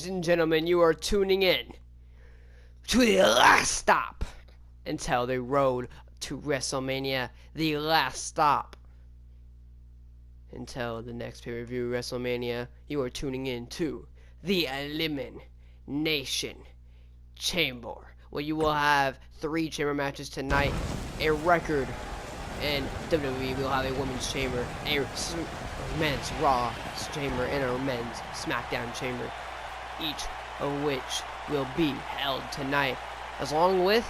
Ladies and gentlemen, you are tuning in to the last stop until the road to WrestleMania. The last stop until the next pay-per-view, WrestleMania. You are tuning in to the Elimination Chamber, where you will have 3 chamber matches tonight, a record in WWE. We'll have a women's chamber, a men's Raw chamber, and a men's SmackDown chamber, each of which will be held tonight, along with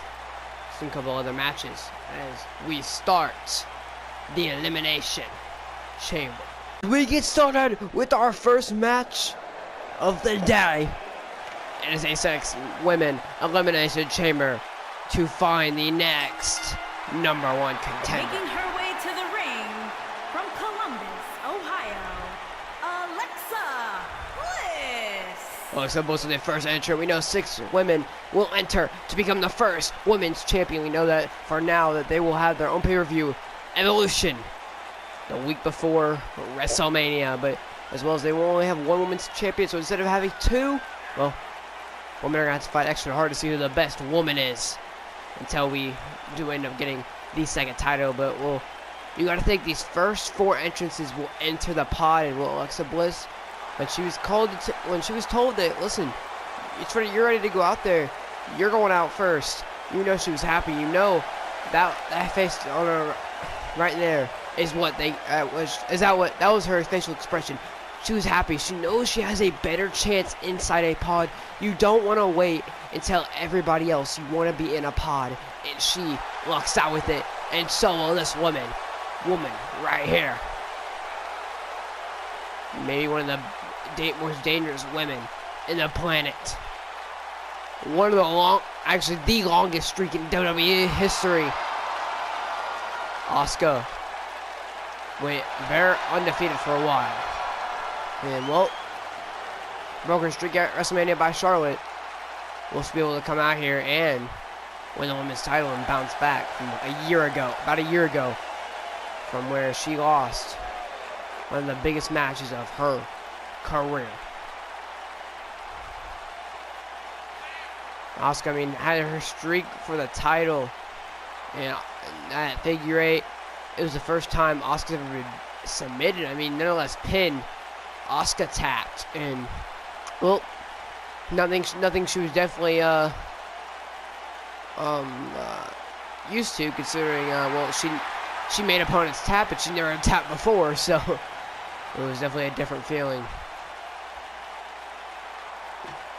some couple other matches as we start the Elimination Chamber. We get started with our first match of the day. It is a 6 women Elimination Chamber to find the next #1 contender. Making her way to the ring from Columbus, Ohio, Alexa Bliss is the first entrant. We know 6 women will enter to become the first women's champion. We know that for now that they will have their own pay-per-view, Evolution, the week before WrestleMania. But as well as they will only have 1 women's champion, so instead of having 2, well, women are going to have to fight extra hard to see who the best woman is until we do end up getting the second title. But you got to think these first 4 entrances will enter the pod, and will Alexa Bliss, when she was told that, listen, you're ready to go out there, you're going out first. You know she was happy. You know that face on her right there is what that was her facial expression. She was happy. She knows she has a better chance inside a pod. You don't want to wait until everybody else. You want to be in a pod, and she walks out with it, and so will this woman right here. Maybe one of the most dangerous women in the planet. One of the longest streak in WWE history. Asuka went very undefeated for a while. And, well, broke her streak at WrestleMania by Charlotte. Will she be able to come out here and win the women's title and bounce back from about a year ago, from where she lost one of the biggest matches of her career. Asuka, had her streak for the title, and that figure 8, it was the first time Asuka's ever been submitted. Nonetheless pinned. Asuka tapped, and well, nothing she was definitely used to, considering she made opponents tap, but she never tapped before, so it was definitely a different feeling.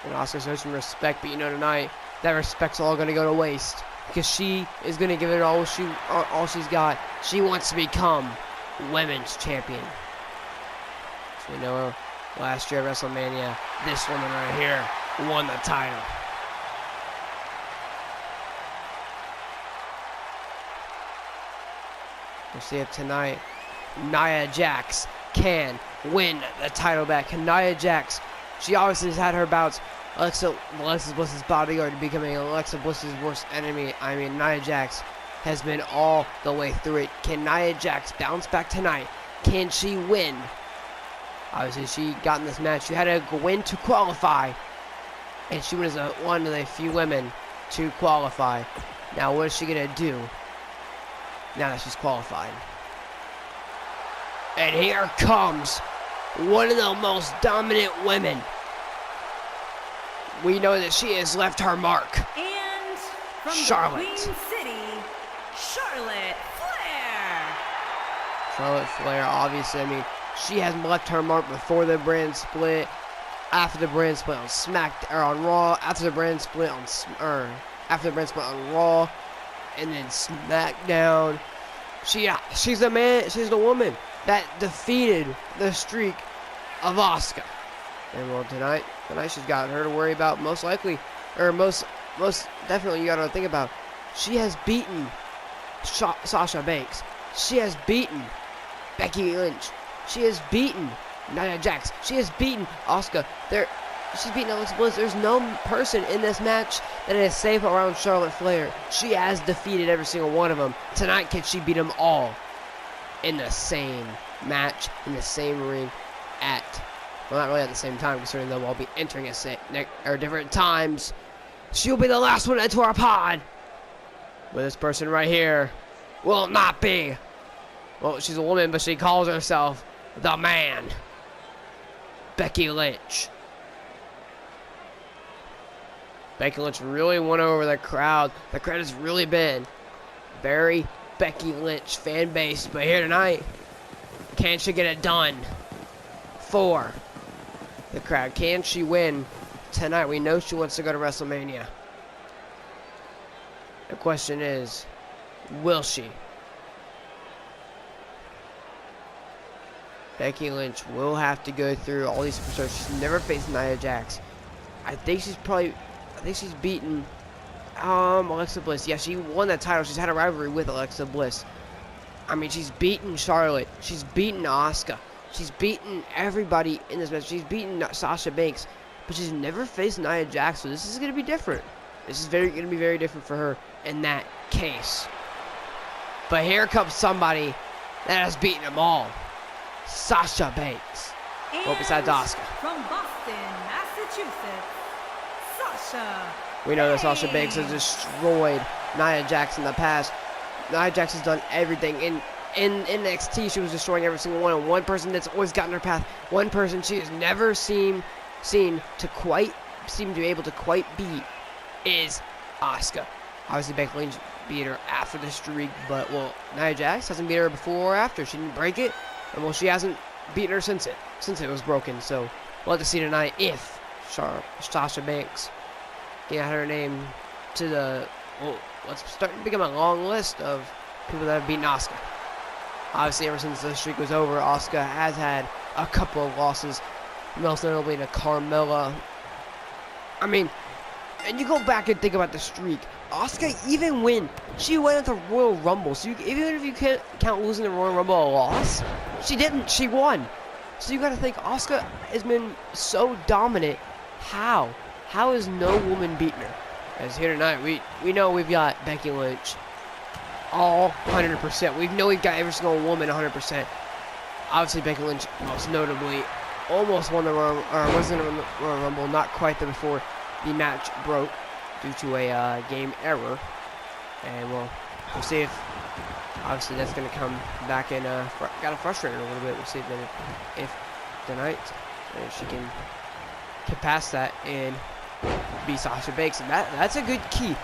And Asuka shows some respect, but tonight that respect's all going to go to waste, because she is going to give it all she's got. She wants to become women's champion. So we know last year at WrestleMania, this woman right here won the title. We'll see if tonight Nia Jax can win the title back. Can Nia Jax, she obviously has had her bouts. Alexa Bliss's bodyguard becoming Alexa Bliss's worst enemy. Nia Jax has been all the way through it. Can Nia Jax bounce back tonight? Can she win? Obviously, she got in this match. She had to win to qualify, and she was one of the few women to qualify. Now, what is she going to do now that she's qualified? And here comes one of the most dominant women. We know that she has left her mark. And from Charlotte. the Queen City, Charlotte Flair. Charlotte Flair, obviously, she has left her mark before the brand split, after the brand split on on Raw, after the brand split on Raw, and then SmackDown. She's the woman that defeated the streak of Asuka. And well, tonight she's got her to worry about, most definitely. You gotta think about, she has beaten Sasha Banks. She has beaten Becky Lynch. She has beaten Nia Jax. She has beaten Asuka. She's beaten Alexa Bliss. There's no person in this match that is safe around Charlotte Flair. She has defeated every single one of them. Tonight, can she beat them all in the same match, in the same ring at Well, not really at the same time, considering they'll all be entering at different times. She'll be the last one into our pod. But this person right here will not be. Well, she's a woman, but she calls herself the man. Becky Lynch. Becky Lynch really won over the crowd. The crowd has really been very Becky Lynch fan base. But here tonight, can she get it done for the crowd? Can she win tonight? We know she wants to go to WrestleMania. The question is, will she? Becky Lynch will have to go through all these superstars. She's never faced Nia Jax. I think she's beaten Alexa Bliss. Yeah, she won that title. She's had a rivalry with Alexa Bliss. I mean, she's beaten Charlotte. She's beaten Asuka. She's beaten everybody in this match. She's beaten Sasha Banks. But she's never faced Nia Jax, so this is going to be different. This is going to be very different for her in that case. But here comes somebody that has beaten them all. Sasha Banks. Well, besides Asuka. From Boston, Massachusetts, Sasha. We know that Sasha Banks has destroyed Nia Jax in the past. Nia Jax has done everything. In NXT, she was destroying every single one. And one person that's always gotten her path. One person she has never seen to be able to quite beat is Asuka. Obviously, Becky Lynch beat her after the streak, but well, Nia Jax hasn't beat her before or after. She didn't break it, and well, she hasn't beaten her since it was broken. So we'll have to see tonight if Sasha Banks can add her name to the let's start to become a long list of people that have beaten Asuka. Obviously, ever since the streak was over, Asuka has had a couple of losses, most notably to Carmella. I mean, and you go back and think about the streak. Asuka, even when she went into Royal Rumble, so even if you can't count losing the Royal Rumble a loss, she didn't. She won. So you got to think Asuka has been so dominant. How has no woman beaten her? As here tonight, we know we've got Becky Lynch all 100%. We know we've got every single woman 100%. Obviously, Becky Lynch, most notably, almost won the wasn't in the Royal Rumble, not quite there before the match broke due to a game error. And we'll see if obviously that's going to come back and got frustrated a little bit. We'll see if tonight she can get past that and beat Sasha Banks. And that's a good key.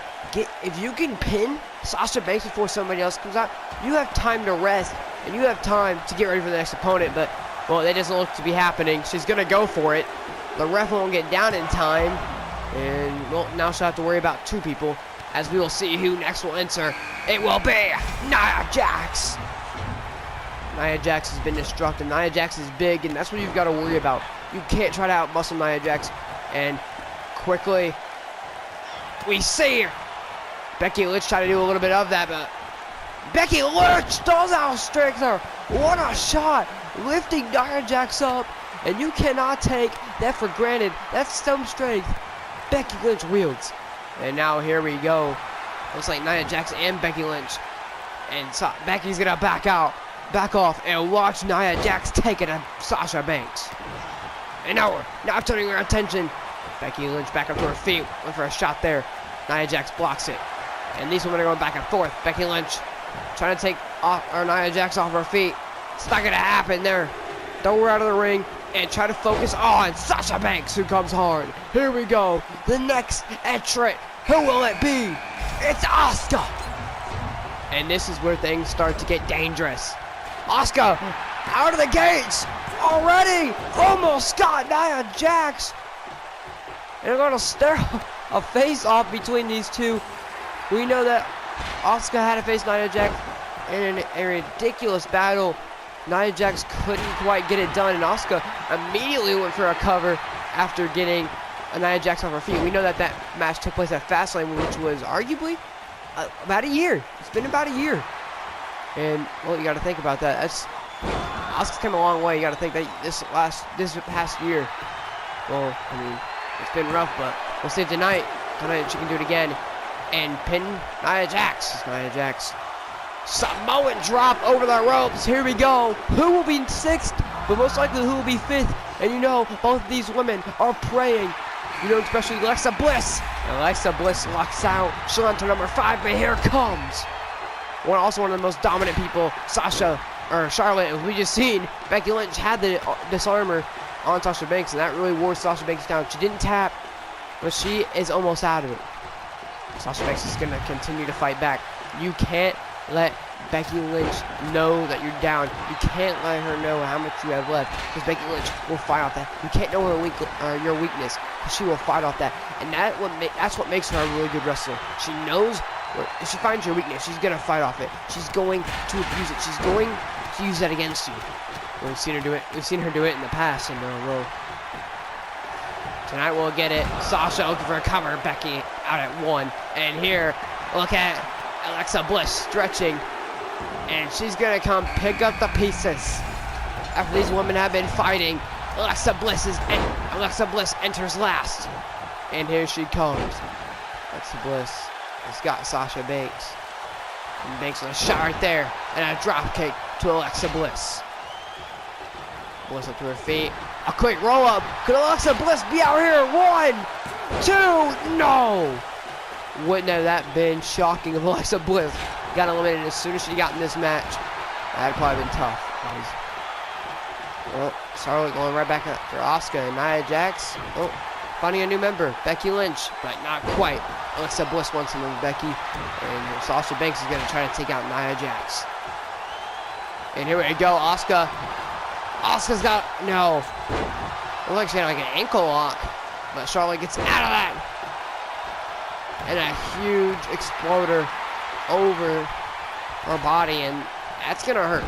If you can pin Sasha Banks before somebody else comes out, you have time to rest and you have time to get ready for the next opponent. But well, that doesn't look to be happening. She's going to go for it. The ref won't get down in time. And well, now she'll have to worry about two people, as we will see who next will enter. It will be Nia Jax. Nia Jax has been destructive. Nia Jax is big, and that's what you've got to worry about. You can't try to outmuscle Nia Jax. And quickly, we see Becky Lynch try to do a little bit of that, but Becky Lynch does outstrike her. What a shot, lifting Nia Jax up, and you cannot take that for granted. That's some strength Becky Lynch wields. And now here we go. Looks like Nia Jax and Becky Lynch. And so Becky's gonna back off, and watch Nia Jax take it to Sasha Banks. And now turning her attention. Becky Lynch back up to her feet, went for a shot there. Nia Jax blocks it. And these women are going back and forth. Becky Lynch trying to take Nia Jax off her feet. It's not gonna happen there. Throw her out of the ring and try to focus on Sasha Banks, who comes hard. Here we go. The next entrant. Who will it be? It's Asuka. And this is where things start to get dangerous. Asuka out of the gates already. Almost got Nia Jax. And they're going to stare a face-off between these two. We know that Asuka had to face Nia Jax in a ridiculous battle. Nia Jax couldn't quite get it done, and Asuka immediately went for a cover after getting Nia Jax off her feet. We know that match took place at Fastlane, which was arguably about a year. It's been about a year. And, well, you got to think about that. Asuka's come a long way. You got to think that this past year, well, I mean, it's been rough, but we'll see if tonight she can do it again and pin Nia Jax. Nia Jax. Samoan drop over the ropes. Here we go. Who will be sixth? But most likely who will be fifth? And you know, both of these women are praying. You know, especially Alexa Bliss. And Alexa Bliss locks out. She'll enter number 5, but here comes also one of the most dominant people, Charlotte, as we just seen. Becky Lynch had the disarmer on Sasha Banks, and that really wore Sasha Banks down. She didn't tap, but she is almost out of it. Sasha Banks is going to continue to fight back. You can't let Becky Lynch know that you're down. You can't let her know how much you have left, because Becky Lynch will fight off that. You can't know your weakness, because she will fight off that. And that's what makes her a really good wrestler. She knows if she finds your weakness, she's going to fight off it. She's going to abuse it. She's going to use that against you. We've seen her do it. We've seen her do it in the past, and tonight we'll get it. Sasha looking for a cover. Becky out at 1. And here, look at Alexa Bliss stretching. And she's going to come pick up the pieces. After these women have been fighting, Alexa Bliss enters last. And here she comes. Alexa Bliss has got Sasha Banks. And Banks with a shot right there. And a drop kick to Alexa Bliss. Bliss up to her feet. A quick roll up. Could Alexa Bliss be out here? 1, 2, no! Wouldn't have that been shocking if Alexa Bliss got eliminated as soon as she got in this match? That'd probably been tough. Well, Charlotte going right back after Asuka and Nia Jax. Oh, finding a new member, Becky Lynch, but not quite. Alexa Bliss wants to move Becky, and Sasha Banks is going to try to take out Nia Jax. And here we go, Asuka. Asuka's got, no. Looks like she had like an ankle lock, but Charlotte gets out of that. And a huge exploder over her body, and that's going to hurt.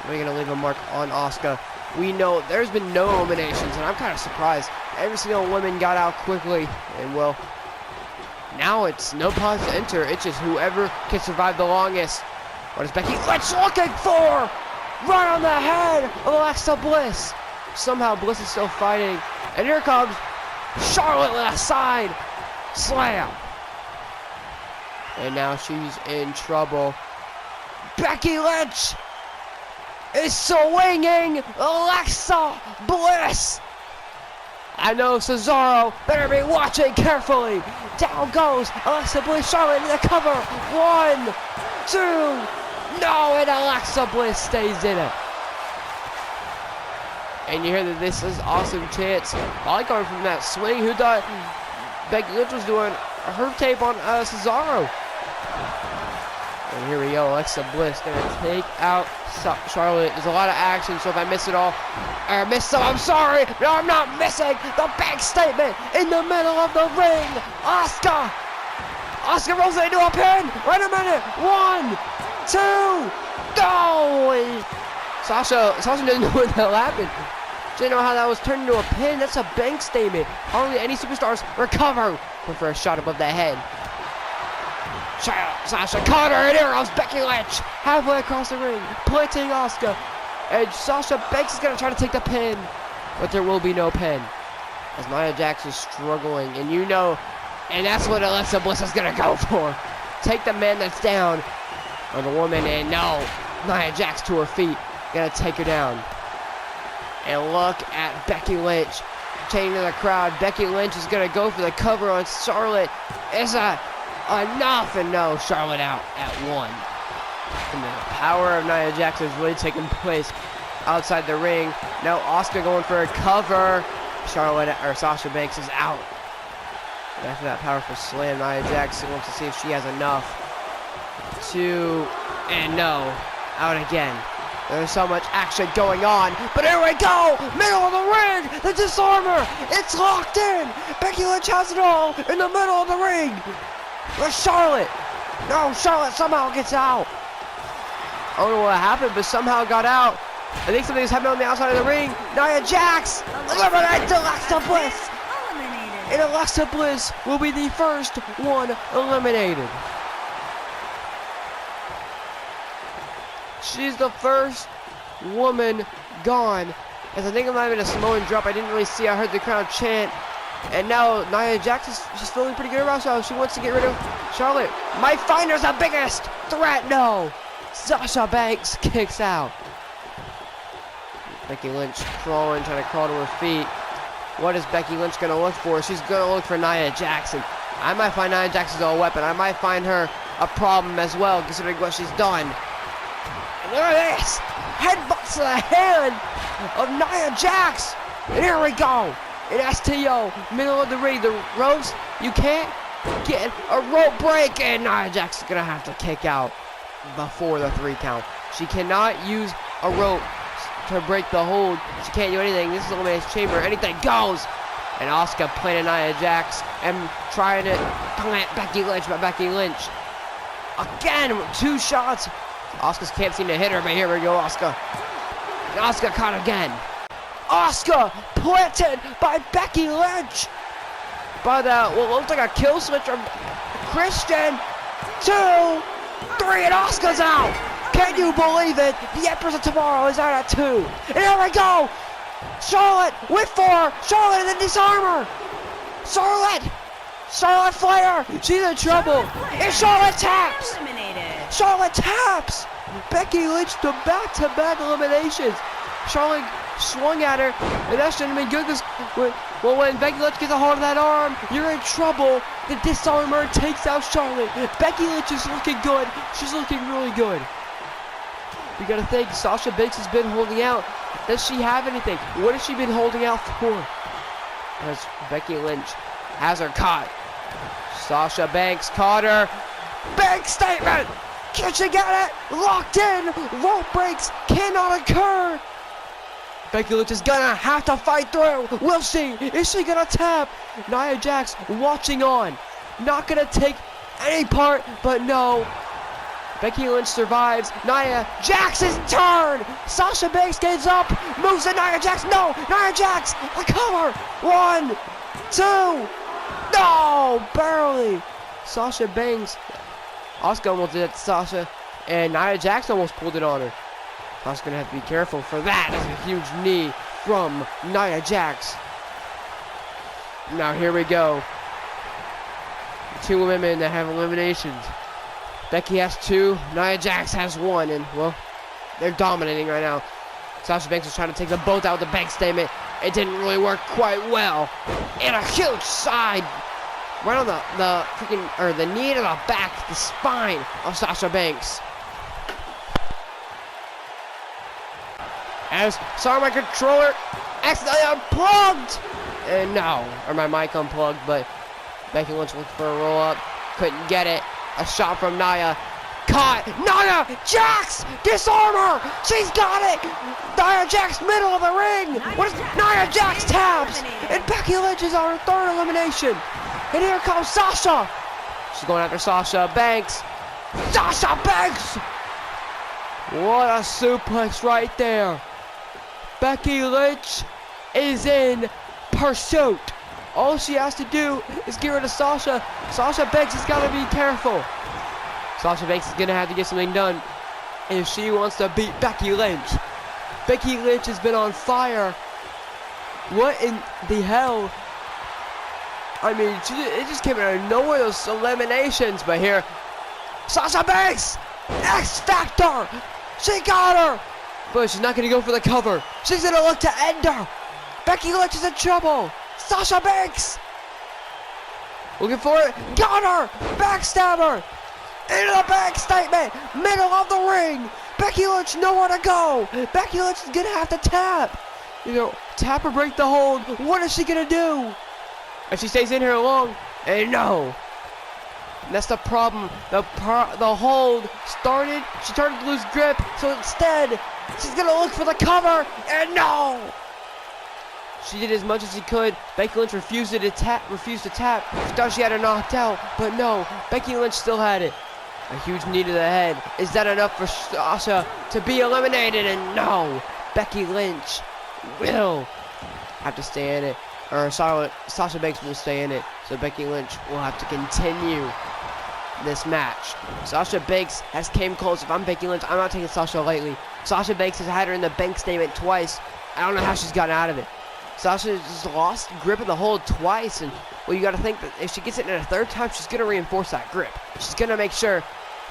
We're going to leave a mark on Asuka. We know there's been no eliminations, and I'm kind of surprised. Every single woman got out quickly, and well, now it's no pause to enter. It's just whoever can survive the longest. What is Becky Lynch looking for? Right on the head of Alexa Bliss. Somehow Bliss is still fighting. And here comes Charlotte with a side slam. And now she's in trouble. Becky Lynch is swinging Alexa Bliss. I know Cesaro better be watching carefully. Down goes Alexa Bliss. Charlotte in the cover. 1, 2. No, and Alexa Bliss stays in it. And you hear that this is awesome chance. Probably coming from that swing. Who thought Becky Lynch was doing her tape on Cesaro? And here we go. Alexa Bliss gonna take out Charlotte. There's a lot of action, so if I miss it all, or miss some, I'm sorry. No, I'm not missing the big statement in the middle of the ring. Asuka rolls into a pin. Wait a minute. 1, 2, go! Sasha doesn't know what the hell happened. She didn't know how that was turned into a pin. That's a bank statement. Hardly any superstars recover. Went for a shot above the head. Sasha caught her, and here comes Becky Lynch halfway across the ring, planting Asuka. And Sasha Banks is going to try to take the pin, but there will be no pin. As Nia Jax is struggling, and you know, and that's what Alexa Bliss is going to go for. Take the man that's down. Or the woman, and no, Nia Jax to her feet, gonna take her down. And look at Becky Lynch, chaining to the crowd. Becky Lynch is gonna go for the cover on Charlotte. It's enough, and no, Charlotte out at 1. And the power of Nia Jax is really taking place outside the ring. Now Asuka going for a cover. Sasha Banks is out. And after that powerful slam, Nia Jax wants to see if she has enough. 2, and no, out again. There's so much action going on, but here we go, middle of the ring, the disarmer, it's locked in. Becky Lynch has it all in the middle of the ring. Where's Charlotte? No, Charlotte somehow gets out. I don't know what happened, but somehow got out. I think something's happening on the outside of the ring. Nia Jax eliminates Alexa Bliss. And Alexa Bliss will be the first one eliminated. She's the first woman gone. As I think it might have been a Samoan drop. I didn't really see. I heard the crowd chant. And now Nia Jax she's feeling pretty good about herself. She wants to get rid of Charlotte. My finder's the biggest threat. No. Sasha Banks kicks out. Becky Lynch crawling, trying to crawl to her feet. What is Becky Lynch going to look for? She's going to look for Nia Jackson. I might find Nia Jackson a weapon. I might find her a problem as well, considering what she's done. And look at this! Headbutts to the hand of Nia Jax. And here we go. An STO, middle of the ring. The ropes, you can't get a rope break. And Nia Jax is going to have to kick out before the 3 count. She cannot use a rope to break the hold. She can't do anything. This is Elimination Chamber. Anything goes. And Asuka planted Nia Jax and trying to plant Becky Lynch, but Becky Lynch again with 2 shots. Asuka can't seem to hit her, but here we go, Asuka. And Asuka caught again. Asuka planted by Becky Lynch. By that, what looks like a kill switch from Christian. 2, 3, and Asuka's out. Can you believe it? The Empress of Tomorrow is out at 2. And here we go. Charlotte with 4. Charlotte and the disarmer. Charlotte Flair. She's in trouble. And Charlotte taps. Charlotte taps. Becky Lynch to back-to-back eliminations. Charlotte swung at her, and that shouldn't have been good. Well, when Becky Lynch gets a hold of that arm, you're in trouble. The disarmer takes out Charlotte. Becky Lynch is looking good. She's looking really good. We gotta think Sasha Banks has been holding out. Does she have anything? What has she been holding out for? As Becky Lynch has her caught. Sasha Banks caught her. Big statement! Can she get it? Locked in! Rope breaks cannot occur! Becky Lynch is gonna have to fight through. Will she? Is she gonna tap? Nia Jax watching on. Not gonna take any part, but no. Becky Lynch survives. Nia Jax's turn. Sasha Banks gets up. Moves to Nia Jax. No. Nia Jax. A cover. 1, 2. No. Barely. Sasha Banks. Asuka almost did it to Sasha. And Nia Jax almost pulled it on her. Asuka's going to have to be careful for that. That's a huge knee from Nia Jax. Now here we go. 2 women that have eliminations. Becky has 2, Nia Jax has 1, and, well, they're dominating right now. Sasha Banks was trying to take them both out with the bank statement. It didn't really work quite well. And a huge side, right on the knee to the back, the spine of Sasha Banks. As saw my controller accidentally unplugged. And no, or my mic unplugged, but Becky Lynch looked for a roll up, couldn't get it. A shot from Nia. Caught. Nia Jax! Disarmer! She's got it! Nia Jax, middle of the ring! Nia Jax taps! And Becky Lynch is on her 3rd elimination. And here comes Sasha. She's going after Sasha Banks. Sasha Banks! What a suplex right there. Becky Lynch is in pursuit. All she has to do is get rid of Sasha. Sasha Banks has got to be careful. Sasha Banks is going to have to get something done if she wants to beat Becky Lynch. Becky Lynch has been on fire. What in the hell? I mean, it just came out of nowhere, those eliminations. But here, Sasha Banks! X Factor! She got her! But she's not going to go for the cover. She's going to look to end her. Becky Lynch is in trouble. Sasha Banks! Looking for it. Got her! Backstabber! Into the back statement! Middle of the ring! Becky Lynch nowhere to go! Becky Lynch is gonna have to tap! You know, tap or break the hold. What is she gonna do? If she stays in here long, and no! And that's the problem. The hold started, she started to lose grip, so instead, she's gonna look for the cover, and no! She did as much as she could. Becky Lynch refused to tap. She thought she had her knocked out, but no. Becky Lynch still had it. A huge knee to the head. Is that enough for Sasha to be eliminated? And no. Becky Lynch will have to stay in it. Or Sasha Banks will stay in it. So Becky Lynch will have to continue this match. Sasha Banks has came close. If I'm Becky Lynch, I'm not taking Sasha lightly. Sasha Banks has had her in the bank statement twice. I don't know how she's gotten out of it. Sasha just lost grip of the hold twice, and well, you got to think that if she gets it in a 3rd time, she's going to reinforce that grip. She's going to make sure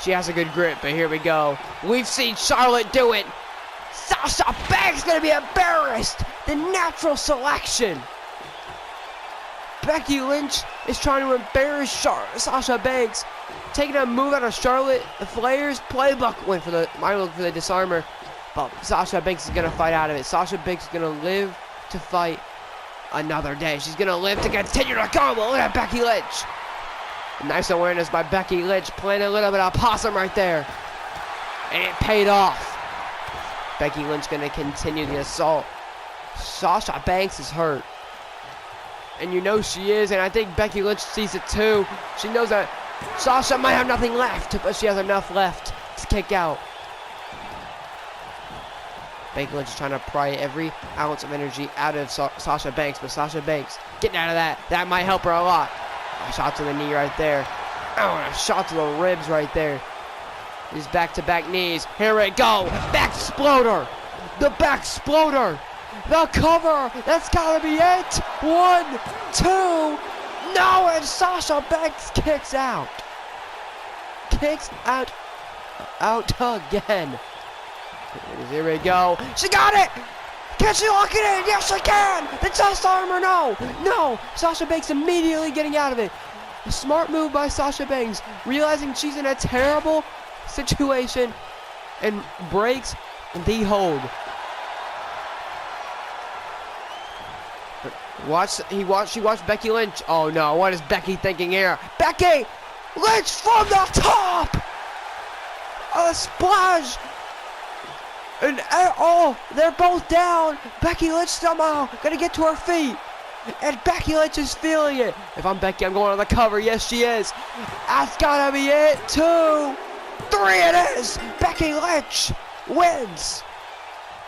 she has a good grip, but here we go. We've seen Charlotte do it. Sasha Banks gonna be embarrassed. The natural selection. Becky Lynch is trying to embarrass Sasha Banks, taking a move out of Charlotte Flair's playbook. Went for the disarmer, but Sasha Banks is gonna fight out of it. Sasha Banks is gonna live to fight another day. She's gonna live to continue to go. But look at Becky Lynch. Nice awareness by Becky Lynch, playing a little bit of possum right there, and it paid off. Becky Lynch gonna continue the assault. Sasha Banks is hurt. And you know she is, and I think Becky Lynch sees it too. She knows that Sasha might have nothing left, but she has enough left to kick out. Becky Lynch is trying to pry every ounce of energy out of Sasha Banks, but Sasha Banks getting out of that. That might help her a lot. A shot to the knee right there. Oh, and a shot to the ribs right there. These back-to-back knees. Here we go. Back exploder. The back exploder. The cover. That's gotta be it. 1, 2. No, and Sasha Banks kicks out. Kicks out. Out again. Here we go. She got it. Can she lock it in? Yes, she can. The chest armor. No. No. Sasha Banks immediately getting out of it. A smart move by Sasha Banks, realizing she's in a terrible situation, and breaks the hold. She watched Becky Lynch. Oh no, what is Becky thinking here? Becky Lynch from the top! A splash! And they're both down. Becky Lynch somehow gonna get to her feet. And Becky Lynch is feeling it. If I'm Becky, I'm going on the cover. Yes, she is. That's gotta be it. 2, 3, it is. Becky Lynch wins.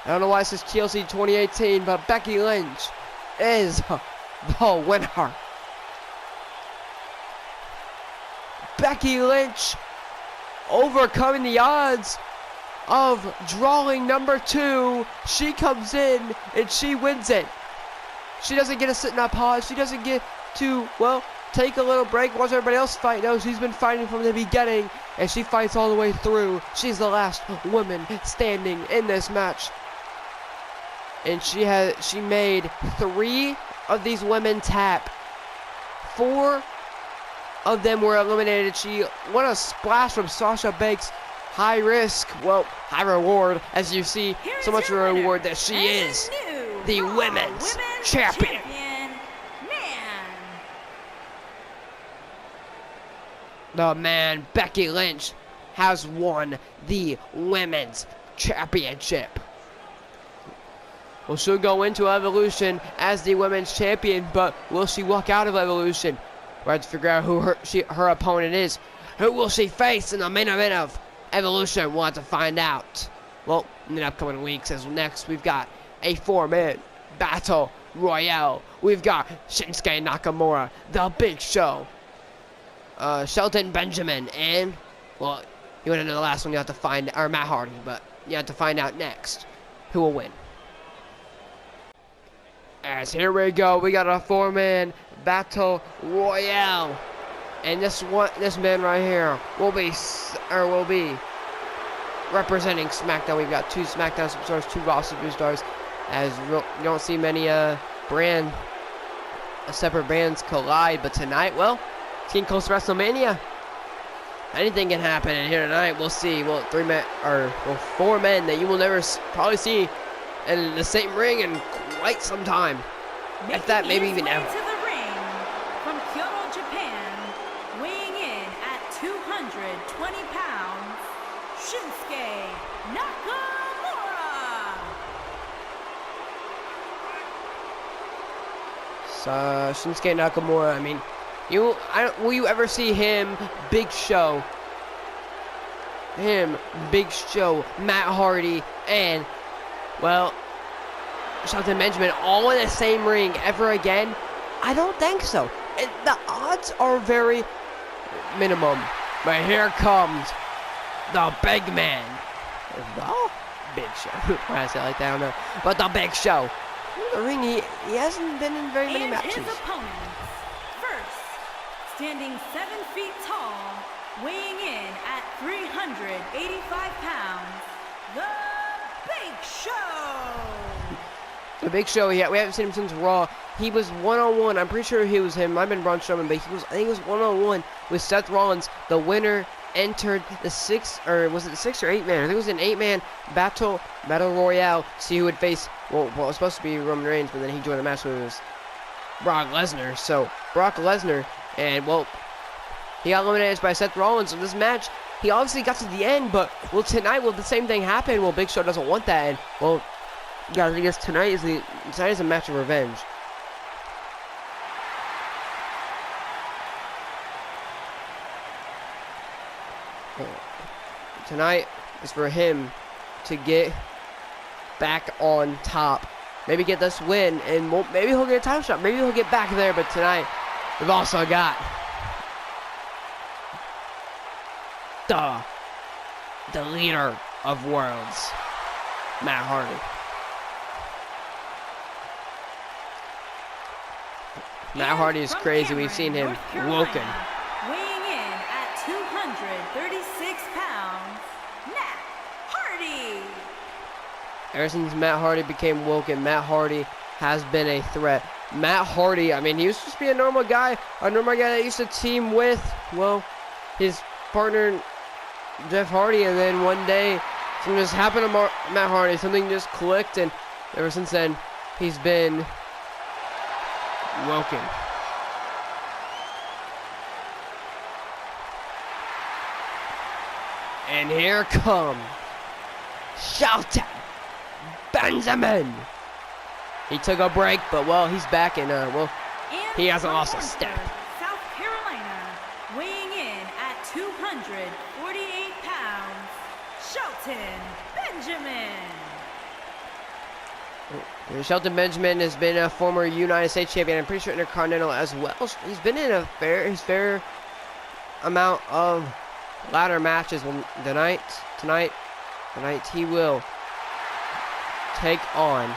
I don't know why it says TLC 2018, but Becky Lynch is the winner. Becky Lynch overcoming the odds of drawing number 2. She comes in and she wins it. She doesn't get to sit in a pause. She doesn't get to, well, take a little break, watch everybody else fight. No, she's been fighting from the beginning, and she fights all the way through. She's the last woman standing in this match. And she made 3 of these women tap. 4 of them were eliminated. What a splash from Sasha Banks. High risk, well, high reward, as you see. So much of a reward that she is the women's champion. The man, Becky Lynch, has won the women's championship. Well, she'll go into Evolution as the women's champion, but will she walk out of Evolution? We'll have to figure out who her opponent is. Who will she face in the main event of Evolution? We'll have to find out. Well, in the upcoming weeks, as next we've got a 4-man battle royale. We've got Shinsuke Nakamura, The Big Show, Shelton Benjamin, and, well, you went into the last one, you have to find, or Matt Hardy, but you have to find out next who will win. As here we go, we got a 4-man battle royale, and this man right here will be representing SmackDown. We've got 2 SmackDown superstars, 2 Raw superstars, as you don't see many separate brands collide. But tonight, well, it's getting close to WrestleMania. Anything can happen in here tonight. We'll see. Well, 4 men that you will never probably see in the same ring in quite some time. If that, maybe even ever. To the ring from Kyoto, Japan, weighing in at 220 pounds, Shinsuke Nakamura. Shinsuke Nakamura. I mean, will you ever see him, Big Show, Matt Hardy, and, well, Shelton Benjamin all in the same ring ever again? I don't think so. The odds are very minimum. But here comes the big man. The Big Show. Why I say it like that, I don't know. But the Big Show. In the ring, he hasn't been in very many matches. His opponents. First, standing 7 feet tall, weighing in at 385 pounds, the Big Show. The Big Show, we haven't seen him since Raw. He was one-on-one. I'm pretty sure he was him. Might have been Braun Strowman, but I think he was one-on-one with Seth Rollins. The winner entered the 6 or 8 man? I think it was an 8-man battle royale. See who would face. Well, it was supposed to be Roman Reigns, but then he joined the match with Brock Lesnar. So Brock Lesnar, and well, he got eliminated by Seth Rollins in this match. He obviously got to the end, but will tonight will the same thing happen? Well, Big Show doesn't want that, and well, guys, I guess tonight is a match of revenge. Tonight is for him to get back on top. Maybe get this win, and maybe he'll get a title shot. Maybe he'll get back there, but tonight we've also got the leader of worlds, Matt Hardy. Matt Hardy is crazy. We've seen him woken. Weighing in at 236 pounds, Matt Hardy. Ever since Matt Hardy became woken, Matt Hardy has been a threat. Matt Hardy, I mean, he used to just be a normal guy that used to team with, well, his partner Jeff Hardy, and then one day something just happened to Matt Hardy. Something just clicked, and ever since then, he's been woken. And here comes Shelton Benjamin. He took a break, but well, he's back, and well, he hasn't lost a step. South Carolina, weighing in at 248 pounds, Shelton Benjamin. Shelton Benjamin has been a former United States champion. I'm pretty sure Intercontinental as well. He's been in his fair amount of ladder matches. Well, tonight he will take on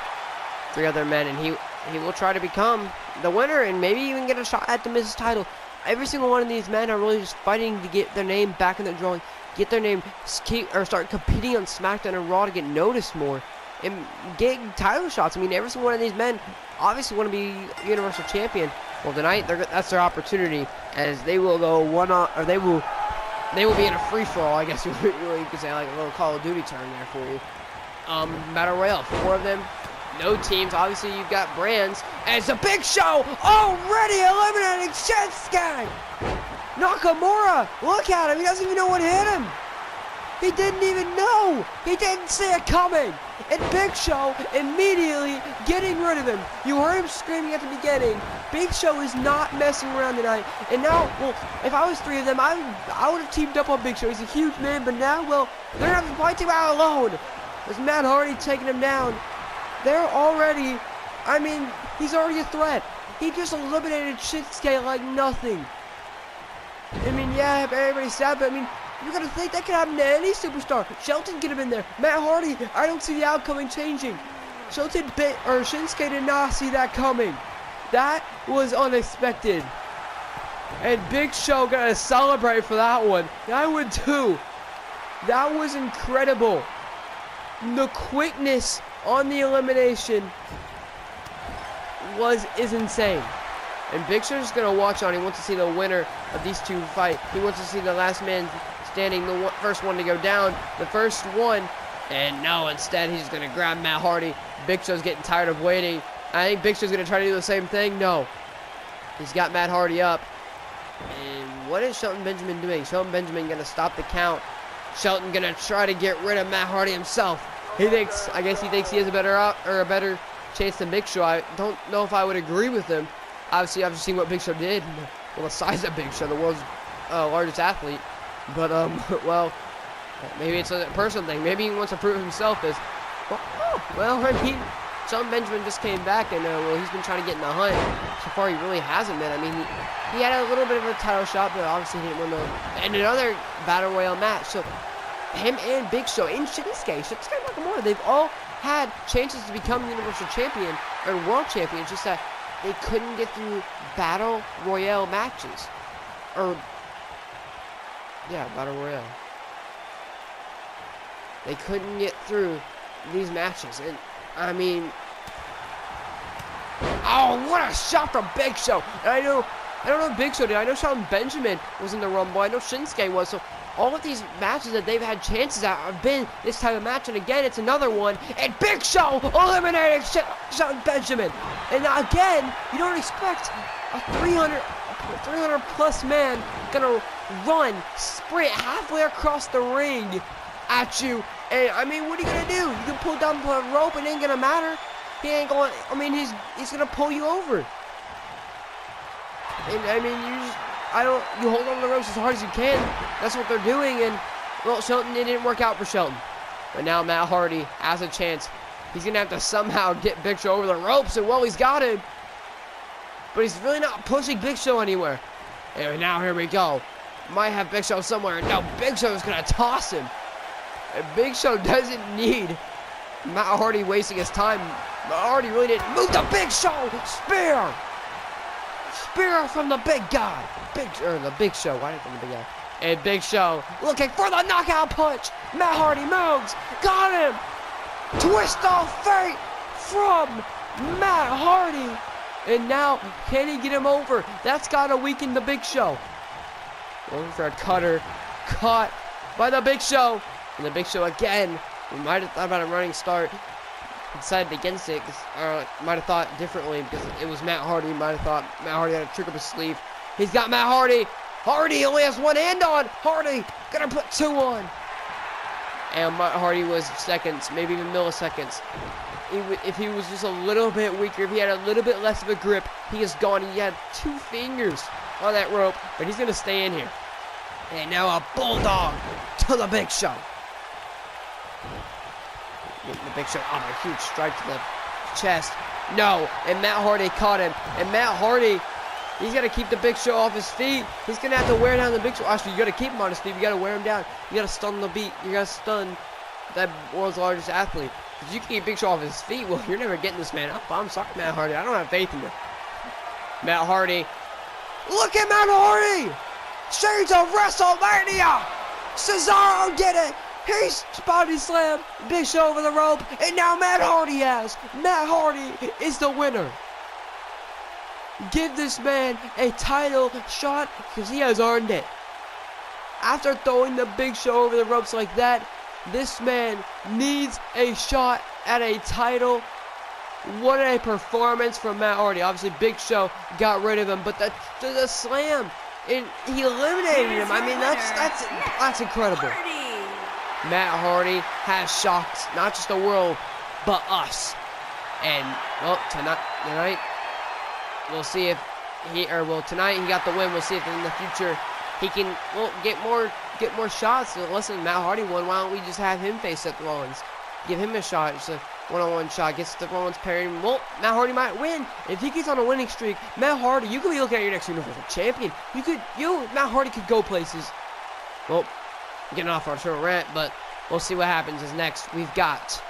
3 other men, and he will try to become the winner and maybe even get a shot at the Miz's title. Every single one of these men are really just fighting to get their name back in the drawing, get their name, start competing on SmackDown and Raw to get noticed more and get title shots. I mean, every single one of these men obviously want to be Universal Champion. Well, tonight that's their opportunity, as they will go they will be in a free-for-all, I guess you could say, like a little Call of Duty term there for you. Battle Royale, 4 of them, no teams. Obviously, you've got brands, and it's a Big Show already eliminating Shinsuke Nakamura. Look at him. He doesn't even know what hit him. He didn't even know. He didn't see it coming. And Big Show immediately getting rid of him. You heard him screaming at the beginning. Big Show is not messing around tonight. And now, well, if I was 3 of them, I would have teamed up on Big Show. He's a huge man, but now, well, they're going to have to fight him out alone. There's Matt Hardy taking him down. They're already, I mean, he's already a threat. He just eliminated Shinsuke like nothing. I mean, yeah, everybody's sad, but I mean, you're going to think that could happen to any superstar. Shelton get him in there. Matt Hardy, I don't see the outcome changing. Shinsuke did not see that coming. That was unexpected. And Big Show got to celebrate for that one. I would too. That was incredible. The quickness on the elimination is insane. And Big Show's just going to watch on. He wants to see the winner of these 2 fight. He wants to see the last man standing, the first one to go down, the first one. And no, instead he's just going to grab Matt Hardy. Big Show's getting tired of waiting. I think Big Show's going to try to do the same thing. No. He's got Matt Hardy up. And what is Shelton Benjamin doing? Shelton Benjamin going to stop the count. Shelton going to try to get rid of Matt Hardy himself. I guess he thinks he has a better chance than Big Show. I don't know if I would agree with him. Obviously, I've seen what Big Show did. Well, the size of Big Show, the world's largest athlete. But, well, maybe it's a personal thing. Maybe he wants to prove himself as, well, I mean, Shelton Benjamin just came back, and, well, he's been trying to get in the hunt. So far, he really hasn't been. I mean, he had a little bit of a title shot, but obviously he didn't win and another Battle Royale match. So, him and Big Show and Shinsuke Nakamura, they've all had chances to become Universal Champion or World Champion, just that they couldn't get through Battle Royale matches. Battle Royale. They couldn't get through these matches. And I mean, oh, what a shot from Big Show. And I don't know if Big Show did. I know Shelton Benjamin was in the Rumble. I know Shinsuke was. So all of these matches that they've had chances at have been this type of match. And again, it's another one. And Big Show eliminating Shelton Benjamin. And again, you don't expect a 300 plus man gonna run, sprint halfway across the ring at you. And I mean, what are you gonna do? You can pull down the rope and it ain't gonna matter. He ain't going, I mean, he's gonna pull you over. And I mean, you hold on to the ropes as hard as you can. That's what they're doing. And well, Shelton, it didn't work out for Shelton. But now Matt Hardy has a chance. He's gonna have to somehow get Big Show over the ropes, and well, he's got him. But he's really not pushing Big Show anywhere. And now here we go. Might have Big Show somewhere. No, Big Show is gonna toss him. And Big Show doesn't need Matt Hardy wasting his time. Matt Hardy really didn't move the Big Show. Spear. Spear from the big guy. The Big Show. Why did I from the big guy? And Big Show looking for the knockout punch. Matt Hardy moves. Got him. Twist of fate from Matt Hardy. And now, can he get him over? That's got to weaken the Big Show. Looking for a cutter. Caught by the Big Show. And the Big Show again. We might have thought about a running start. Decided against it. Might have thought differently because it was Matt Hardy. Might have thought Matt Hardy had a trick up his sleeve. He's got Matt Hardy. Hardy only has one hand on. Hardy gonna put two on. And Matt Hardy was seconds, maybe even milliseconds. If he was just a little bit weaker, if he had a little bit less of a grip, he is gone. He had 2 fingers on that rope, but he's gonna stay in here. And now a bulldog to the Big Show. Getting the Big Show on a huge strike to the chest. No, and Matt Hardy caught him. And Matt Hardy, he's got to keep the Big Show off his feet. He's going to have to wear down the Big Show. Actually, you got to keep him on his feet. You got to wear him down. You got to stun the beat. You got to stun that world's largest athlete. If you can keep Big Show off his feet, well, you're never getting this man up. I'm sorry, Matt Hardy. I don't have faith in you. Matt Hardy. Look at Matt Hardy! Shades of WrestleMania! Cesaro did it! He's body slam Big Show over the rope, and now Matt Hardy has. Matt Hardy is the winner. Give this man a title shot because he has earned it. After throwing the Big Show over the ropes like that, this man needs a shot at a title. What a performance from Matt Hardy. Obviously, Big Show got rid of him, but the slam, and he eliminated him. I mean, that's incredible. Matt Hardy has shocked not just the world, but us. And well, tonight we'll see if tonight he got the win. We'll see if in the future he can get more shots. So listen, Matt Hardy won. Why don't we just have him face Seth Rollins? Give him a shot. It's a one-on-one shot. Gets Seth Rollins parried. Well, Matt Hardy might win. If he gets on a winning streak, Matt Hardy, you could be looking at your next Universal Champion. Matt Hardy could go places. Well, getting off our short rant, but we'll see what happens is next. We've got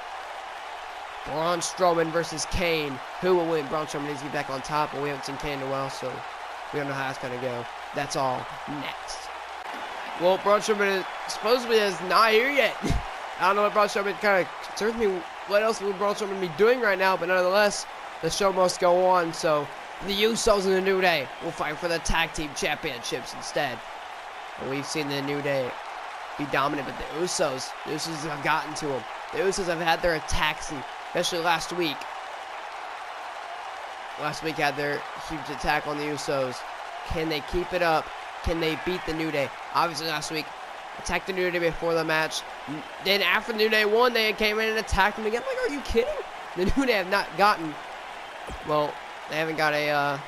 Braun Strowman versus Kane. Who will win? Braun Strowman needs to be back on top, but we haven't seen Kane in a while, so we don't know how it's going to go. That's all next. Well, Braun Strowman supposedly is not here yet. I don't know what Braun Strowman kind of concerns me. What else will Braun Strowman be doing right now? But nonetheless, the show must go on, so the Usos and the New Day will fight for the Tag Team Championships instead. And we've seen the New Day be dominant, but the Usos have gotten to them. The Usos have had their attacks, and especially last week. Last week had their huge attack on the Usos. Can they keep it up? Can they beat the New Day? Obviously last week, attacked the New Day before the match. Then after the New Day won, they came in and attacked them again. Like, are you kidding? The New Day have not gotten, well, they haven't got a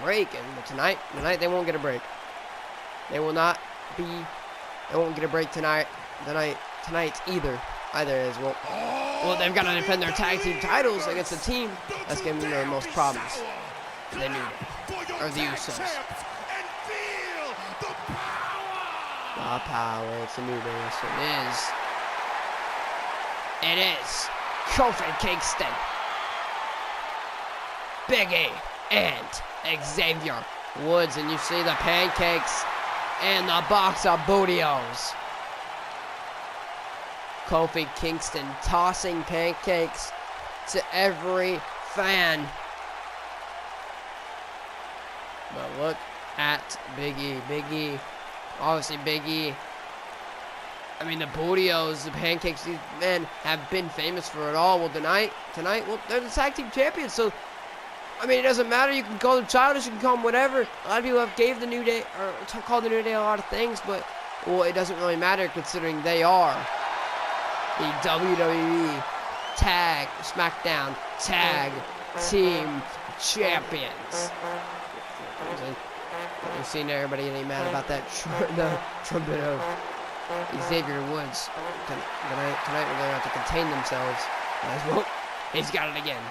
break. And tonight they won't get a break. They won't get a break tonight either. Either well, they've got to defend their tag team titles against a team that's giving them the most problems. The New Day, or the Usos. The power, it's a New Day, yes it is. It is Kofi Kingston, Big E, and Xavier Woods, and you see the pancakes and the box of bootios. Kofi Kingston tossing pancakes to every fan. But look at Big E. Big E. Obviously, Big E. I mean, the Bootios, the pancakes, these men have been famous for it all. Well, tonight, well, they're the tag team champions. So, I mean, it doesn't matter. You can call them childish. You can call them whatever. A lot of people have gave the New Day, or called the New Day a lot of things. But, well, it doesn't really matter considering they are the WWE SmackDown Tag Team Champions. You've seen everybody getting mad about that the trumpet of Xavier Woods. Tonight we're going to have to contain themselves. Well, he's got it again.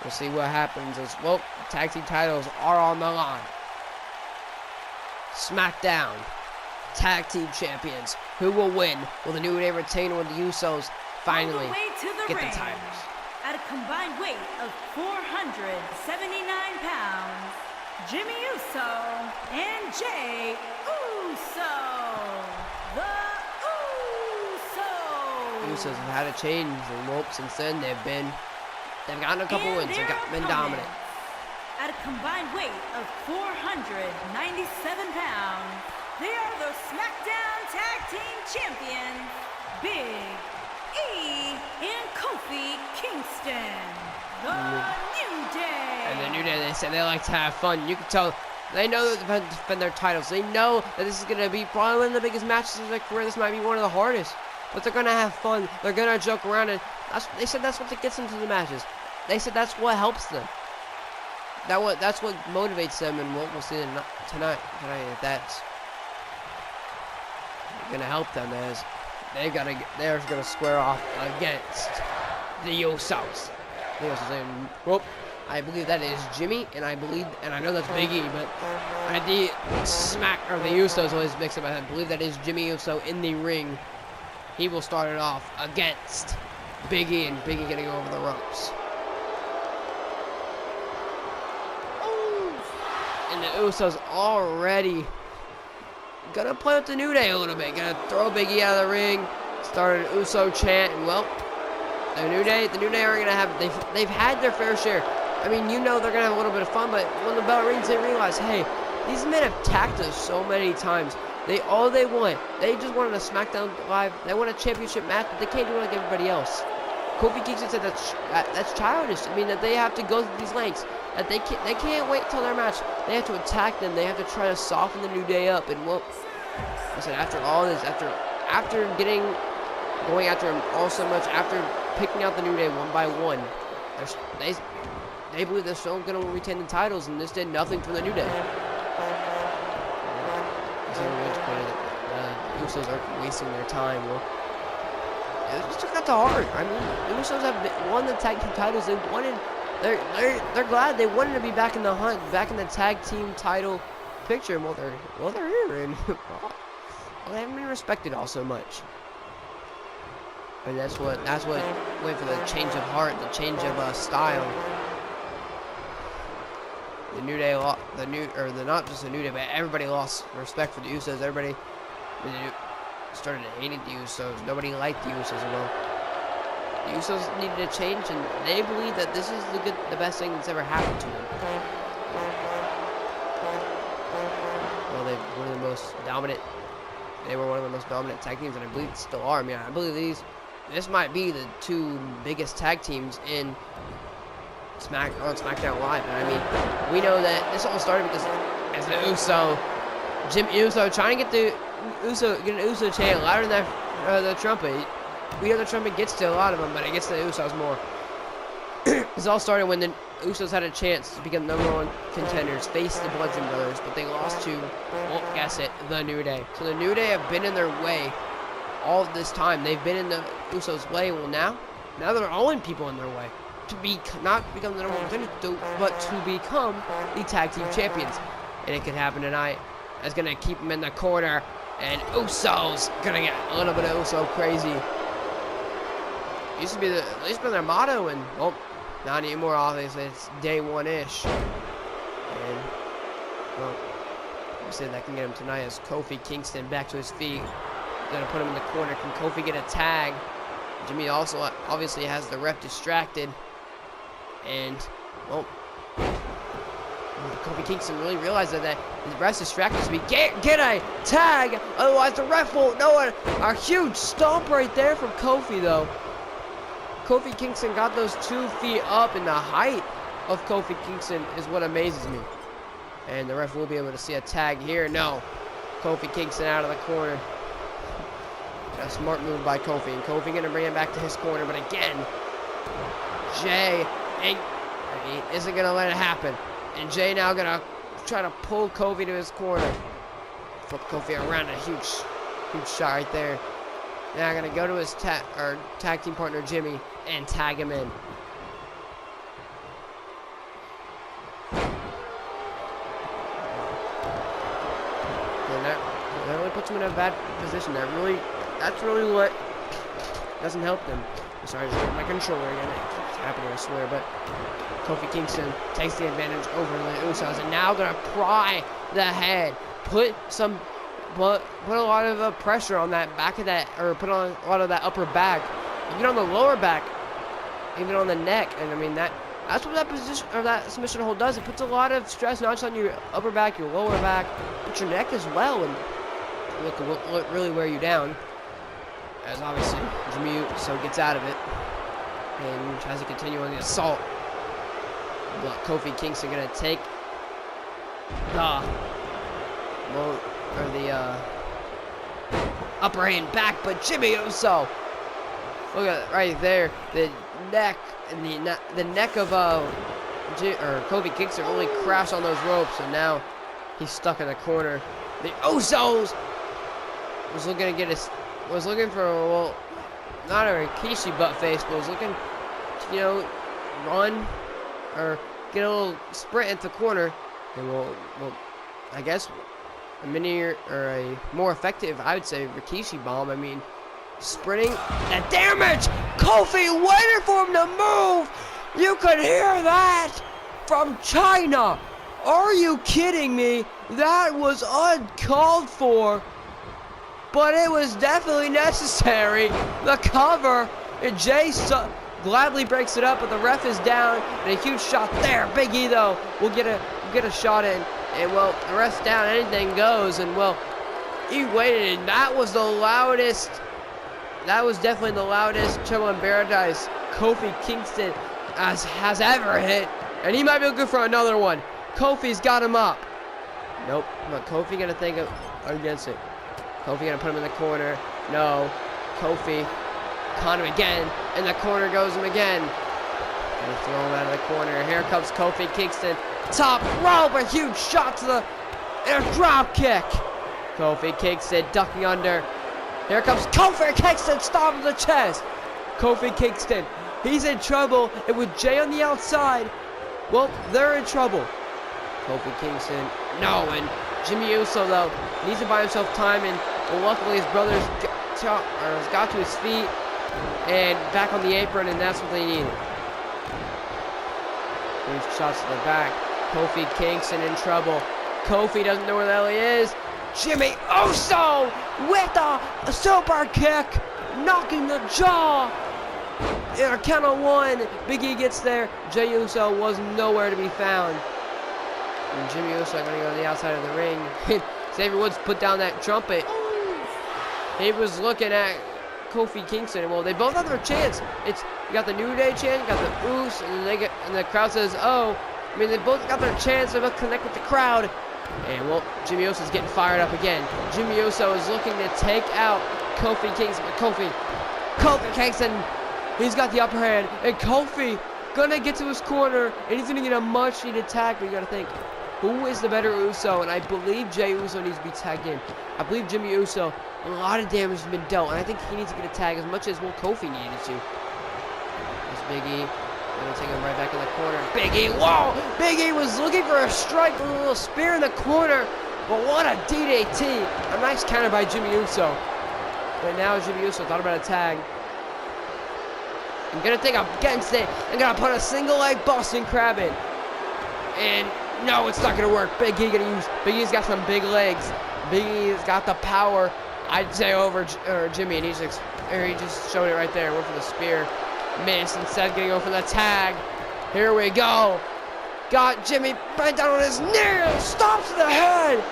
We'll see what happens as, well, tag team titles are on the line. SmackDown Tag Team Champions. Who will win? Will the New Day retain, or will the Usos finally get the titles? At a combined weight of 479 pounds, Jimmy Uso and Jey Uso. The Usos have had a change, and well, since then they've gotten a couple wins. They've been dominant. At a combined weight of 497 pounds, they are the SmackDown Tag Team Champions, Big E and Kofi Kingston. The New Day. And the New Day, they say they like to have fun. You can tell they know that they defend their titles. They know that this is going to be probably one of the biggest matches of their career. This might be one of the hardest. But they're going to have fun. They're going to joke around. And they said that's what gets them to the matches. They said that's what helps them. That's what motivates them. And we'll see tonight if that's going to help them, as they're going to square off against the Usos. Well, I believe that is Jimmy, and I know that's Big E, but the Usos always mix up. I believe that is Jimmy Uso in the ring. He will start it off against Big E, and Big E gonna go over the ropes. And the Usos already gonna play with the New Day a little bit. Gonna throw Big E out of the ring, start an Uso chant, and well, the New Day are gonna have, they've had their fair share. I mean, you know they're gonna have a little bit of fun, but when the bell rings, they realize, hey, these men have attacked us so many times. All they want, they just wanted a SmackDown Live. They want a championship match, but they can't do it like everybody else. Kofi Kingston said that's childish. I mean, that they have to go through these lengths. That they can't wait till their match. They have to attack them. They have to try to soften the New Day up. And well, I said after all this, after going after him all so much, after picking out the New Day one by one, they believe they're still going to retain the titles, and this did nothing for the New Day. The Usos are wasting their time. Well, it just took that to heart. I mean, the Usos have won the tag team titles. They wanted. They're glad they wanted to be back in the hunt, back in the tag team title picture. And they're here, and they haven't been respected all so much. And that's what went for the change of heart, the change of style. The New Day, not just the New Day, but everybody lost respect for the Usos. Everybody started hating the Usos. Nobody liked the Usos at all. The Usos needed a change, and they believe that this is the best thing that's ever happened to them. Well, they were one of the most dominant tag teams, and I believe still are. I mean, I believe this might be the two biggest tag teams in SmackDown Live. And I mean, we know that this all started because as the Jim Uso trying to get an Uso chant louder than the trumpet. We know the trumpet gets to a lot of them, but it gets to the Usos more. This all started when the Usos had a chance to become #1 contenders, face the Bludgeon Brothers, but they lost to, well, guess it, the New Day. So the New Day have been in their way all this time. They've been in the Usos' way. Well, now they're allowing people in their way to not become the #1 contenders, but to become the tag team champions. And it could happen tonight. That's gonna keep them in the corner, and Usos gonna get a little bit of Uso crazy. Used to be at least been their motto, and well, not anymore. Obviously, it's day one-ish. And well, we said that can get him tonight as Kofi Kingston back to his feet. gonna put him in the corner. Can Kofi get a tag? Jimmy also obviously has the ref distracted. And, well, Kofi Kingston really realized that his ref's distracted, so we get a tag, otherwise the ref won't know it. A huge stomp right there from Kofi, though. Kofi Kingston got those 2 feet up, and the height of Kofi Kingston is what amazes me. And the ref will be able to see a tag here. No. Kofi Kingston out of the corner. A smart move by Kofi, and Kofi gonna bring him back to his corner, but again, Jay isn't gonna let it happen. And Jay now gonna try to pull Kofi to his corner. Flip Kofi around, a huge shot right there. Now gonna go to his tag team partner Jimmy and tag him in. And that really puts him in a bad position. That's really what doesn't help them. I'm sorry, I just got my controller again. It's happening, I swear. But Kofi Kingston takes the advantage over the Usos, and now gonna pry the head, put a lot of pressure on that back of that, or put on a lot of that upper back, even on the lower back, even on the neck. And I mean that's what that position or that submission hold does. It puts a lot of stress not just on your upper back, your lower back, but your neck as well, and look really wear you down. As obviously Jimmy Uso gets out of it and tries to continue on the assault. But Kofi Kingston gonna take the upper hand back, but Jimmy Uso, look at it right there, the neck and the neck of Kofi Kingston really crashed on those ropes, and now he's stuck in the corner. The Usos was looking for, well, not a Rikishi butt face, but was looking to, run or get a little sprint at the corner, and well, I guess a more effective, I would say, Rikishi bomb. I mean, sprinting, that damage! Kofi waited for him to move! You could hear that from China! Are you kidding me? That was uncalled for, but it was definitely necessary. The cover, and Jay gladly breaks it up, but the ref is down, and a huge shot there. Big E, though, will get a shot in, and, well, the ref's down, anything goes, and, well, he waited, and that was definitely the loudest Trouble in Paradise Kofi Kingston has ever hit, and he might be looking for another one. Kofi's got him up. Nope, but Kofi gonna think against it. Kofi gonna put him in the corner. No. Kofi caught him again, and the corner goes him again. Gonna throw him out of the corner. Here comes Kofi Kingston. Top rope, a huge shot to the drop kick. Kofi Kingston ducking under. Here comes Kofi Kingston, stomp in the chest. Kofi Kingston, he's in trouble, and with Jay on the outside, well, they're in trouble. Kofi Kingston, no, and Jimmy Uso, though, needs to buy himself time, and well, luckily his brother's got to his feet and back on the apron, and that's what they needed. Huge shots to the back. Kofi Kingston in trouble. Kofi doesn't know where the hell he is. Jimmy Uso with a super kick, knocking the jaw. In a count of one, Big E gets there. Jey Uso was nowhere to be found. And Jimmy Uso going to go to the outside of the ring. Xavier Woods put down that trumpet. He was looking at Kofi Kingston. Well, they both have their chance. You got the New Day chant, you got the Uso, and the crowd says, oh. I mean, they both got their chance. They both connect with the crowd. And, well, Jimmy Uso's getting fired up again. Jimmy Uso is looking to take out Kofi Kingston. But Kofi Kingston, he's got the upper hand. And Kofi gonna get to his corner, and he's gonna get a much-needed tag. But you gotta think, who is the better Uso? And I believe Jey Uso needs to be tagged in. I believe Jimmy Uso, a lot of damage has been dealt, and I think he needs to get a tag as much as, well, Kofi needed to. There's Big E. Gonna take him right back in the corner. Big E, whoa! Big E was looking for a strike, a little spear in the corner. But what a DDT. A nice counter by Jimmy Uso. But now Jimmy Uso thought about a tag. I'm gonna think against it. I'm gonna put a single leg Boston Crab in. And no, it's not gonna work. Big E's got some big legs. Big E's got the power. I'd say over Jimmy, and he just showed it right there. Went for the spear, missed. Instead, getting over for the tag. Here we go. Got Jimmy bent down on his knee. Stops to the head.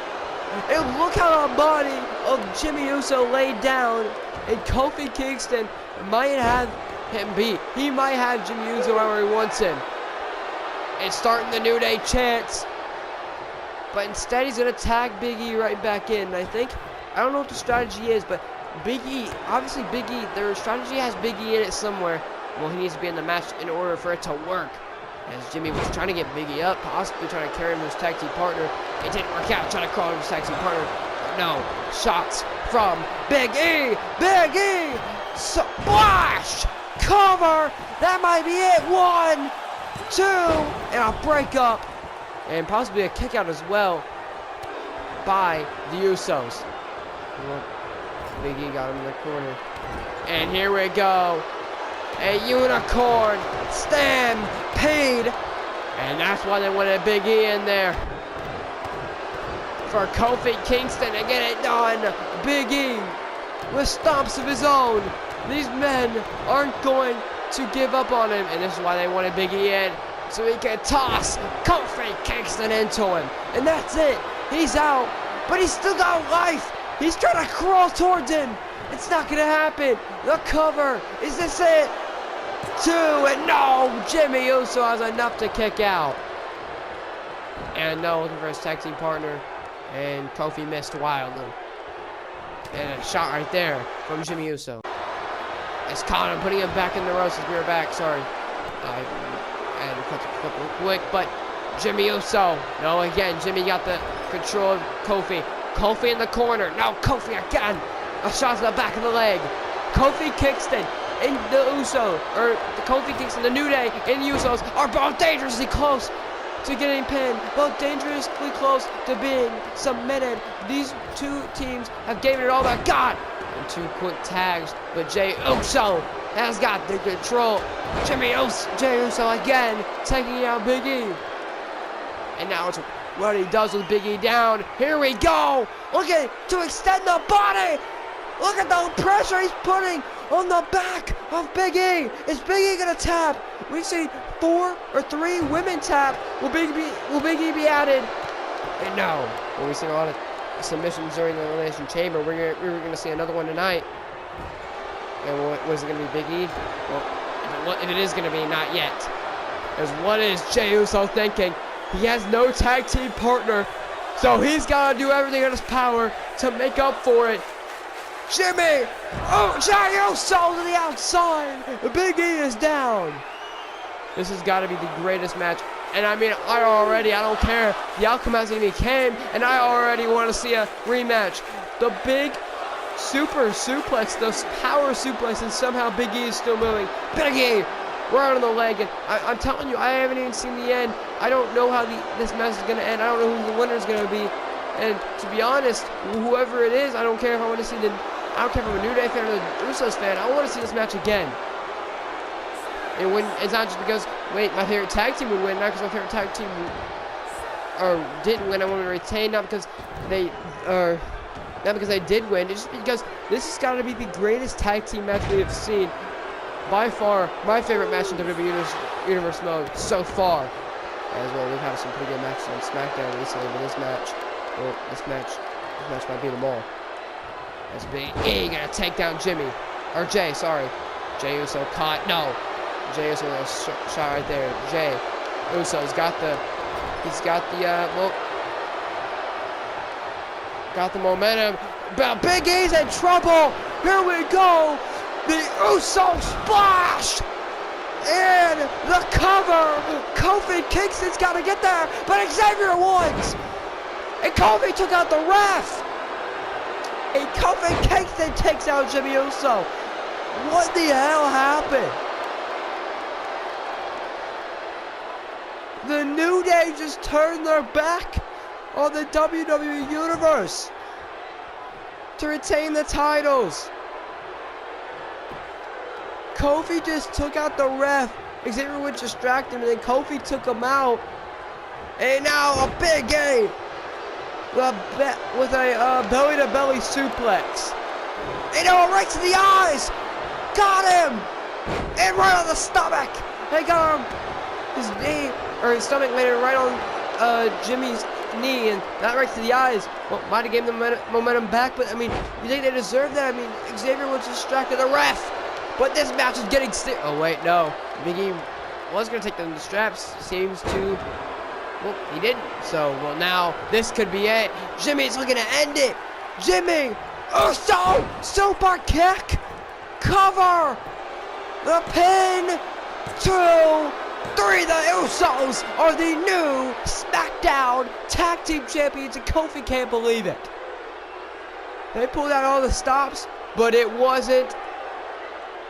And look how the body of Jimmy Uso laid down. And Kofi Kingston might have him beat. He might have Jimmy Uso where he wants him. And starting the New Day chants. But instead, he's going to tag Big E right back in. I don't know what the strategy is, but Big E, obviously Big E, their strategy has Big E in it somewhere. Well, he needs to be in the match in order for it to work. As Jimmy was trying to get Big E up, possibly trying to carry him to his tag team partner. It didn't work out, trying to crawl to his tag team partner. But no, shots from Big E. Big E, splash, cover. That might be it. 1, 2, and a breakup. And possibly a kick out as well by the Usos. Well, Big E got him in the corner. And here we go. A unicorn stampede. And that's why they wanted Big E in there. For Kofi Kingston to get it done. Big E with stomps of his own. These men aren't going to give up on him. And this is why they wanted Big E in. So he can toss Kofi Kingston into him. And that's it. He's out. But he's still got life. He's trying to crawl towards him. It's not going to happen. The cover. Is this it? 2. And no. Jimmy Uso has enough to kick out. And no, looking for his tag team partner. And Kofi missed wildly. And a shot right there from Jimmy Uso. It's caught him, putting him back in the ropes as we were back. Sorry. I had to cut the clip real quick, but Jimmy Uso. No, again, Jimmy got the control of Kofi. Kofi in the corner. Now Kofi again. A shot to the back of the leg. Kofi Kingston and the Uso, or the Kofi Kingston, the New Day, and the Usos are both dangerously close to getting pinned. Both dangerously close to being submitted. These two teams have given it all they got. And 2 quick tags, but Jey Uso has got the control. Jey Uso again, taking out Big E. And now it's what he does with Big E down. Here we go. Look at it, to extend the body. Look at the pressure he's putting on the back of Big E. Is Big E gonna tap? We've seen 4 or 3 women tap. Will Big E be added? And no. Well, we've seen a lot of submissions during the Elimination Chamber. We were going to see another one tonight. And was it going to be Big E? Well, if it is going to be, not yet. Because what is Jey Uso thinking? He has no tag team partner. So he's got to do everything in his power to make up for it. Jimmy! Oh, Jey Uso to the outside! Big E is down. This has got to be the greatest match. And I mean, I don't care. The outcome hasn't even came, and I already want to see a rematch. The big super suplex, the power suplex, and somehow Big E is still moving. Big E, right on the leg. And I'm telling you, I haven't even seen the end. I don't know how this match is going to end. I don't know who the winner is going to be. And to be honest, whoever it is, I don't care if I want to see I don't care if I'm a New Day fan or the Usos fan. I want to see this match again. And when it's not just because, wait, my favorite tag team would win, not because my favorite tag team didn't win. I want to retain, not because they did win. It's just because this has got to be the greatest tag team match we have seen. By far, my favorite match in WWE Universe mode so far. As well, we've had some pretty good matches on SmackDown recently, but this match might beat them all. As Big E gonna take down Jey, sorry. Jey Uso caught, no. Jey Uso with a shot right there. Jey Uso's got the momentum. But Big E's in trouble. Here we go. The Uso splash. And the cover. Kofi Kingston's got to get there, but Xavier wins. And Kofi took out the ref. And Kofi Kingston takes out Jimmy Uso. What the hell happened? The New Day just turned their back on the WWE Universe to retain the titles. Kofi just took out the ref. Xavier would distract him, and then Kofi took him out. And now a Big E with a belly-to-belly suplex. And right to the eyes. Got him. And right on the stomach. They got him. His knee, or his stomach landed right on Jimmy's knee, and that right to the eyes. Well, might have given the momentum back, but I mean, you think they deserve that? I mean, Xavier was distracted the ref, but this match is getting oh wait, no, Big E was gonna take them the straps. Seems to, well, he didn't. So, well, now this could be it. Jimmy's looking to end it. Jimmy, Uso, super kick, cover, the pin, 2, 3, the Usos are the new SmackDown Tag Team Champions, and Kofi can't believe it. They pulled out all the stops, but it wasn't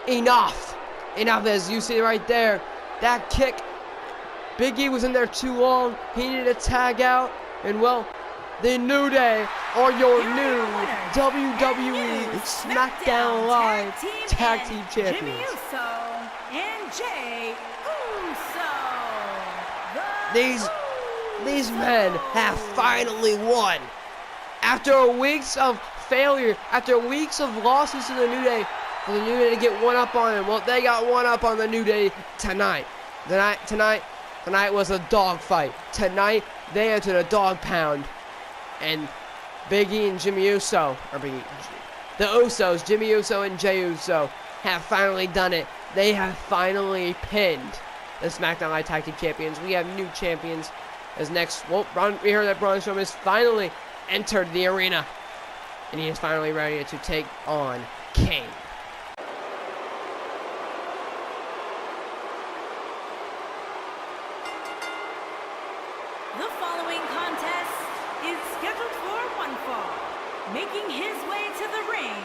enough. Enough, as you see right there. That kick, Big E was in there too long. He needed to tag out, and well, the New Day are your new WWE SmackDown Live Tag Team Champions. Jimmy Uso and Jey Uso. These men have finally won. After weeks of failure, after weeks of losses to the New Day, for the New Day to get one up on them. Well, they got one up on the New Day tonight. Tonight was a dog fight. Tonight they entered a dog pound, and Big E and Jimmy Uso, or the Usos, Jimmy Uso and Jey Uso, have finally done it. They have finally pinned the SmackDown Live Tag Team Champions. We have new champions. As next, well, we heard that Braun Strowman has finally entered the arena, and he is finally ready to take on Kane. The following contest is scheduled for one fall. Making his way to the ring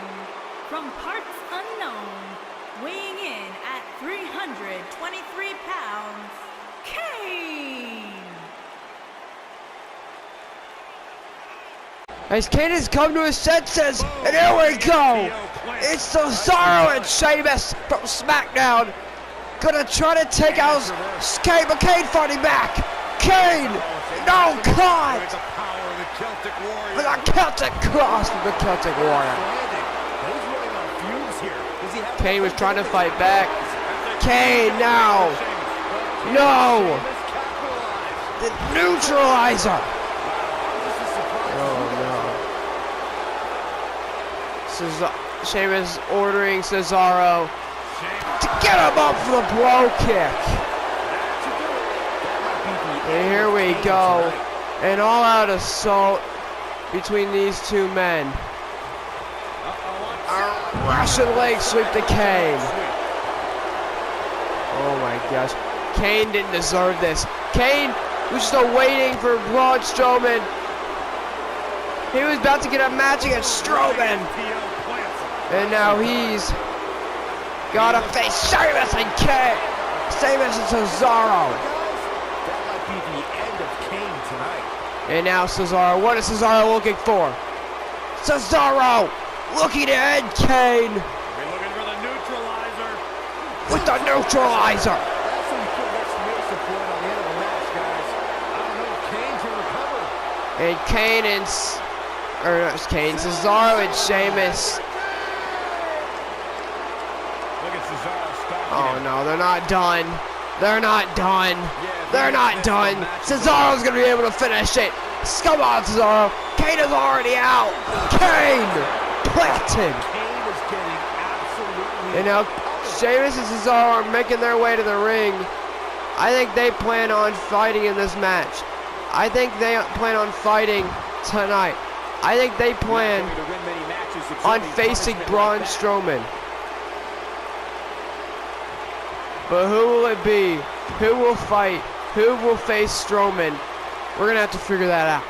from parts unknown, weighing in at 323 pounds, Kane! As Kane has come to his senses, and here we go! It's Cesaro and Sheamus from SmackDown. Gonna try to take out Kane, but Kane fighting back! Kane! No, God! For the Celtic Cross from the Celtic Warrior. Kane was trying to fight back. Kane now! No! The neutralizer! Sheamus ordering Cesaro to get him up for the blow kick. And here we go. An all-out assault between these two men. A Russian leg sweep to Kane. Oh my gosh. Kane didn't deserve this. Kane was just waiting for Braun Strowman. He was about to get a match against Strowman. And now he's got to face Sheamus and Kane. Sheamus and Cesaro. That might be the end of Kane tonight. And now Cesaro. What is Cesaro looking for? Cesaro looking to end Kane. We're looking for the neutralizer. With the neutralizer. That's some good exclamation point on the end of the match, guys. I don't know if Kane can recover. And Kane and Cesaro and Sheamus. Look at Cesaro stopping Oh him. no, they're not done. They're not done. They're not done. Cesaro's gonna be able to finish it. Come on, Cesaro. Kane is already out. Kane planted. Kane is getting absolutely. And now Sheamus and Cesaro are making their way to the ring. I think they plan on fighting in this match. I think they plan on fighting tonight. I think they plan on facing Braun Strowman. But who will it be? Who will fight? Who will face Strowman? We're going to have to figure that out.